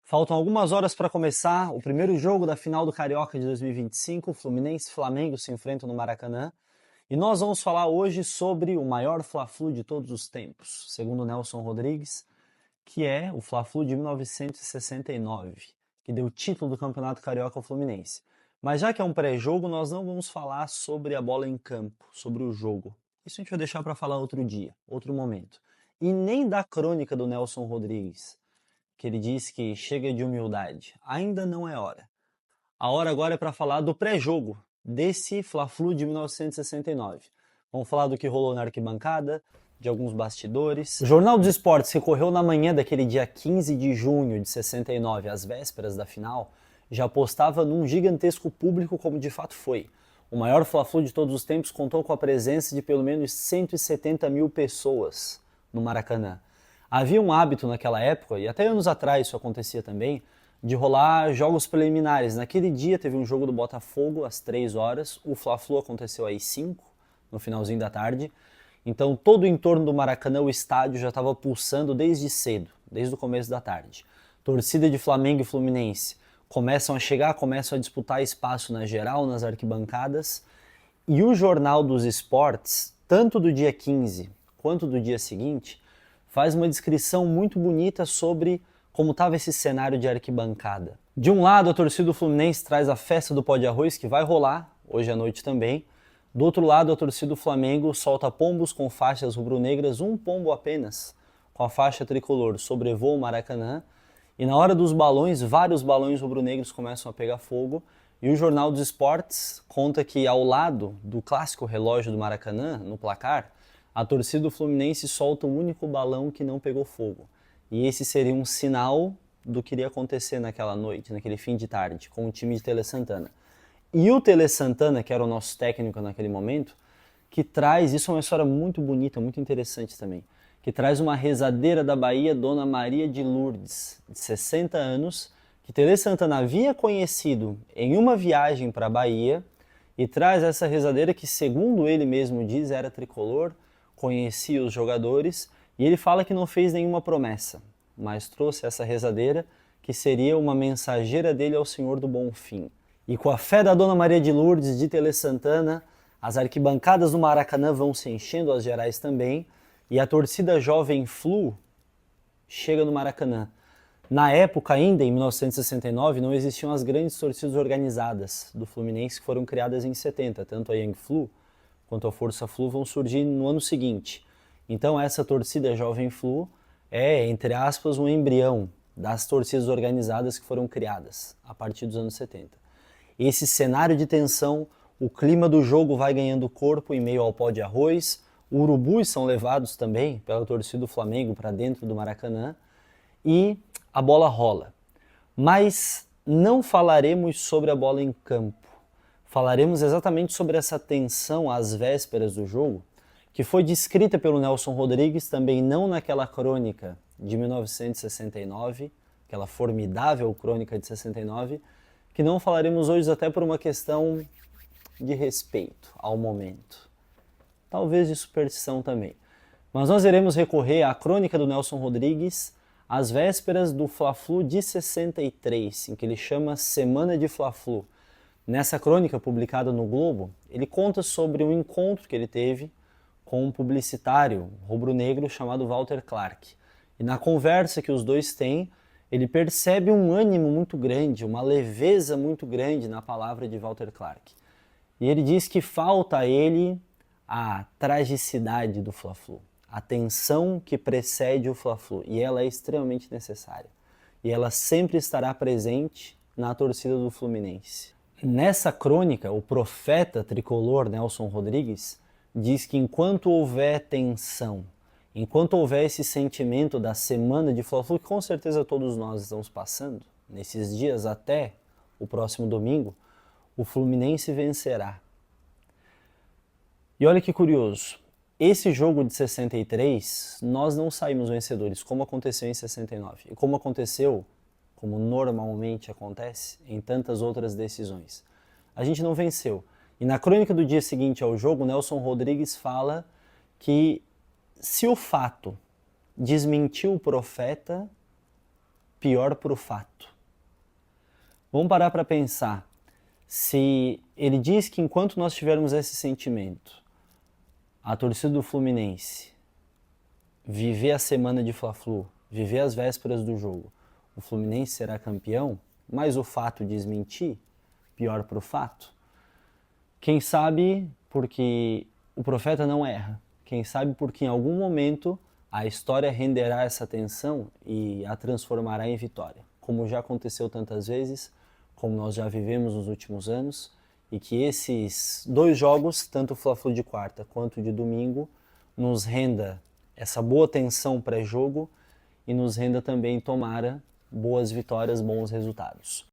Faltam algumas horas para começar o primeiro jogo da final do Carioca de 2025. Fluminense e Flamengo se enfrentam no Maracanã. E nós vamos falar hoje sobre o maior Fla-Flu de todos os tempos, segundo Nelson Rodrigues, que é o Fla-Flu de 1969, que deu o título do Campeonato Carioca ao Fluminense. Mas já que é um pré-jogo, nós não vamos falar sobre a bola em campo, sobre o jogo. Isso a gente vai deixar para falar outro dia, outro momento. E nem da crônica do Nelson Rodrigues, que ele diz que chega de humildade. Ainda não é hora. A hora agora é para falar do pré-jogo desse Fla-Flu de 1969. Vamos falar do que rolou na arquibancada, de alguns bastidores. O Jornal dos Esportes recorreu na manhã daquele dia 15 de junho de 69, às vésperas da final, já apostava num gigantesco público como de fato foi. O maior Fla-Flu de todos os tempos contou com a presença de pelo menos 170 mil pessoas no Maracanã. Havia um hábito naquela época, e até anos atrás isso acontecia também, de rolar jogos preliminares. Naquele dia teve um jogo do Botafogo às 3 horas, o Fla-Flu aconteceu às 5, no finalzinho da tarde. Então todo o entorno do Maracanã, o estádio já estava pulsando desde cedo, desde o começo da tarde. Torcida de Flamengo e Fluminense começam a chegar, começam a disputar espaço na geral, nas arquibancadas. E o Jornal dos Esportes, tanto do dia 15 quanto do dia seguinte, faz uma descrição muito bonita sobre como estava esse cenário de arquibancada. De um lado, a torcida do Fluminense traz a festa do pó de arroz, que vai rolar hoje à noite também. Do outro lado, a torcida do Flamengo solta pombos com faixas rubro-negras, um pombo apenas, com a faixa tricolor, sobrevoa o Maracanã. E na hora dos balões, vários balões rubro-negros começam a pegar fogo. E o Jornal dos Esportes conta que ao lado do clássico relógio do Maracanã, no placar, a torcida do Fluminense solta um único balão que não pegou fogo. E esse seria um sinal do que iria acontecer naquela noite, naquele fim de tarde, com o time de Tele Santana. E o Tele Santana, que era o nosso técnico naquele momento, que traz, isso é uma história muito bonita, muito interessante também, que traz uma rezadeira da Bahia, Dona Maria de Lourdes, de 60 anos, que Tele Santana havia conhecido em uma viagem para a Bahia, e traz essa rezadeira que, segundo ele mesmo diz, era tricolor, conhecia os jogadores, e ele fala que não fez nenhuma promessa, mas trouxe essa rezadeira que seria uma mensageira dele ao Senhor do Bom Fim. E com a fé da Dona Maria de Lourdes de Tele Santana, as arquibancadas do Maracanã vão se enchendo, as gerais também, e a torcida jovem Flu chega no Maracanã. Na época ainda, em 1969, não existiam as grandes torcidas organizadas do Fluminense que foram criadas em 70, tanto a Young Flu quanto a Força Flu vão surgir no ano seguinte. Então essa torcida Jovem Flu é, entre aspas, um embrião das torcidas organizadas que foram criadas a partir dos anos 70. Esse cenário de tensão, o clima do jogo vai ganhando corpo em meio ao pó de arroz, urubus são levados também pela torcida do Flamengo para dentro do Maracanã e a bola rola. Mas não falaremos sobre a bola em campo. Falaremos exatamente sobre essa tensão às vésperas do jogo, que foi descrita pelo Nelson Rodrigues também não naquela crônica de 1969, aquela formidável crônica de 69, que não falaremos hoje até por uma questão de respeito ao momento. Talvez de superstição também. Mas nós iremos recorrer à crônica do Nelson Rodrigues às vésperas do Fla-Flu de 63, em que ele chama Semana de Fla-Flu. Nessa crônica publicada no Globo, ele conta sobre um encontro que ele teve com um publicitário rubro-negro chamado Walter Clark. E na conversa que os dois têm, ele percebe um ânimo muito grande, uma leveza muito grande na palavra de Walter Clark. E ele diz que falta a ele a tragicidade do Fla-Flu, a tensão que precede o Fla-Flu, e ela é extremamente necessária. E ela sempre estará presente na torcida do Fluminense. Nessa crônica, o profeta tricolor Nelson Rodrigues diz que enquanto houver tensão, enquanto houver esse sentimento da semana de Fla-Flu, que com certeza todos nós estamos passando, nesses dias até o próximo domingo, o Fluminense vencerá. E olha que curioso, esse jogo de 63, nós não saímos vencedores, como aconteceu em 69. E como aconteceu, como normalmente acontece, em tantas outras decisões. A gente não venceu. E na crônica do dia seguinte ao jogo, Nelson Rodrigues fala que se o fato desmentiu o profeta, pior para o fato. Vamos parar para pensar. Se ele diz que enquanto nós tivermos esse sentimento, a torcida do Fluminense viver a semana de Fla-Flu, viver as vésperas do jogo, o Fluminense será campeão, mas o fato desmentir, pior para o fato. Quem sabe porque o profeta não erra. Quem sabe porque em algum momento a história renderá essa tensão e a transformará em vitória, como já aconteceu tantas vezes, como nós já vivemos nos últimos anos, e que esses dois jogos, tanto o Fla-Flu de quarta quanto o de domingo, nos renda essa boa tensão pré-jogo e nos renda também, tomara, boas vitórias, bons resultados.